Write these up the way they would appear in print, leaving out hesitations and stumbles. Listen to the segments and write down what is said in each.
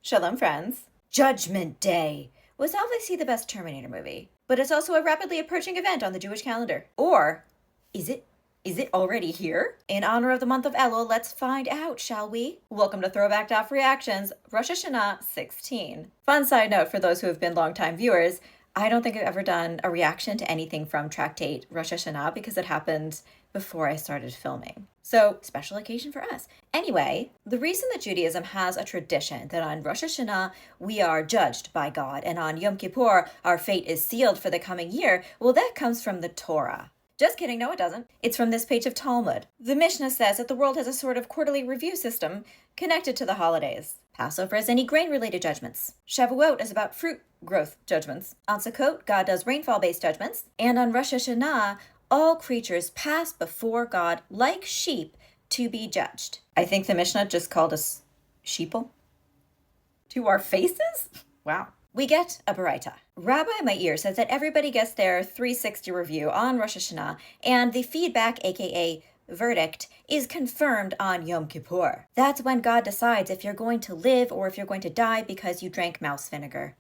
Shalom, friends. Judgment Day was obviously the best Terminator movie, but it's also a rapidly approaching event on the Jewish calendar. Or is it? Is it already here? In honor of the month of Elul, let's find out, shall we? Welcome to Throwback Reactions, Rosh Hashanah 16. Fun side note for those who have been longtime viewers, I don't think I've ever done a reaction to anything from Tractate Rosh Hashanah because it happened before I started filming. So, special occasion for us. Anyway, the reason that Judaism has a tradition that on Rosh Hashanah we are judged by God and on Yom Kippur our fate is sealed for the coming year, well, that comes from the Torah. Just kidding, no it doesn't. It's from this page of Talmud. The Mishnah says that the world has a sort of quarterly review system connected to the holidays. Passover has any grain-related judgments. Shavuot is about fruit growth judgments. On Sukkot, God does rainfall-based judgments. And on Rosh Hashanah, all creatures pass before God like sheep to be judged. I think the Mishnah just called us sheeple. To our faces? Wow. We get a baraita. Rabbi Meir says that everybody gets their 360 review on Rosh Hashanah, and the feedback, aka verdict, is confirmed on Yom Kippur. That's when God decides if you're going to live or if you're going to die because you drank mouse vinegar.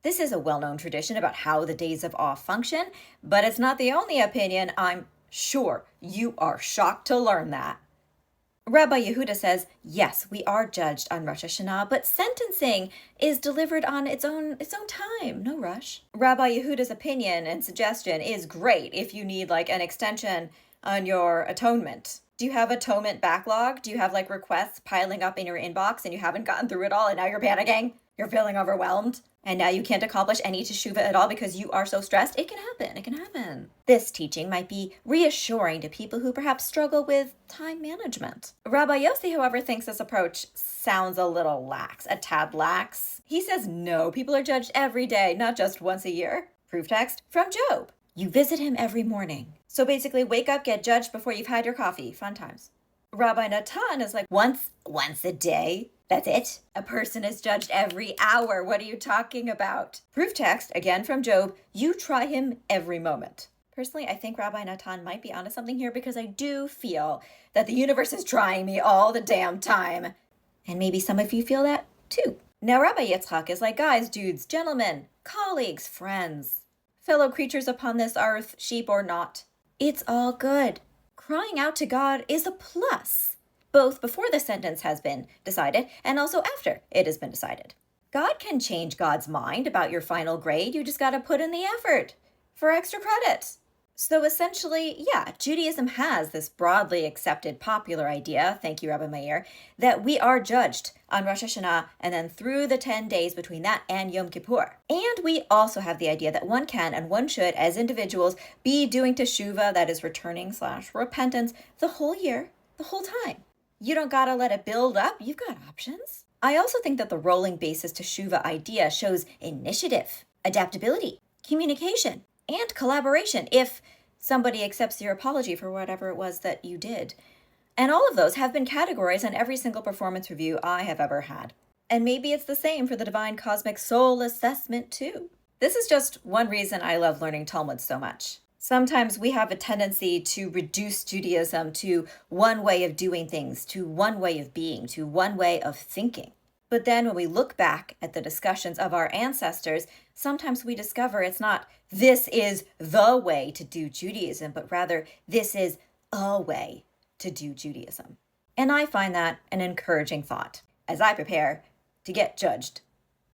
This is a well-known tradition about how the days of awe function, but it's not the only opinion. I'm sure you are shocked to learn that. Rabbi Yehuda says, yes, we are judged on Rosh Hashanah, but sentencing is delivered on its own time, no rush. Rabbi Yehuda's opinion and suggestion is great if you need like an extension on your atonement. Do you have atonement backlog? Do you have like requests piling up in your inbox and you haven't gotten through it all and now you're panicking? You're feeling overwhelmed? And now you can't accomplish any teshuvah at all because you are so stressed? It can happen. It can happen. This teaching might be reassuring to people who perhaps struggle with time management. Rabbi Yossi, however, thinks this approach sounds a little lax, a tad lax. He says, no, people are judged every day, not just once a year. Proof text from Job. You visit him every morning. So basically, wake up, get judged before you've had your coffee. Fun times. Rabbi Natan is like, once a day. That's it. A person is judged every hour. What are you talking about? Proof text, again from Job, you try him every moment. Personally, I think Rabbi Natan might be onto something here because I do feel that the universe is trying me all the damn time. And maybe some of you feel that too. Now, Rabbi Yitzchak is like, guys, dudes, gentlemen, colleagues, friends, fellow creatures upon this earth, sheep or not. It's all good. Crying out to God is a plus, both before the sentence has been decided and also after it has been decided. God can change God's mind about your final grade. You just got to put in the effort for extra credit. So essentially, yeah, Judaism has this broadly accepted popular idea, thank you, Rabbi Meir, that we are judged on Rosh Hashanah and then through the 10 days between that and Yom Kippur. And we also have the idea that one can and one should, as individuals, be doing teshuvah, that is returning/repentance, the whole year, the whole time. You don't gotta let it build up. You've got options. I also think that the rolling basis teshuvah idea shows initiative, adaptability, communication, and collaboration if somebody accepts your apology for whatever it was that you did. And all of those have been categorized in every single performance review I have ever had. And maybe it's the same for the Divine Cosmic Soul Assessment too. This is just one reason I love learning Talmud so much. Sometimes we have a tendency to reduce Judaism to one way of doing things, to one way of being, to one way of thinking. But then when we look back at the discussions of our ancestors, sometimes we discover it's not this is the way to do Judaism, but rather this is a way to do Judaism. And I find that an encouraging thought as I prepare to get judged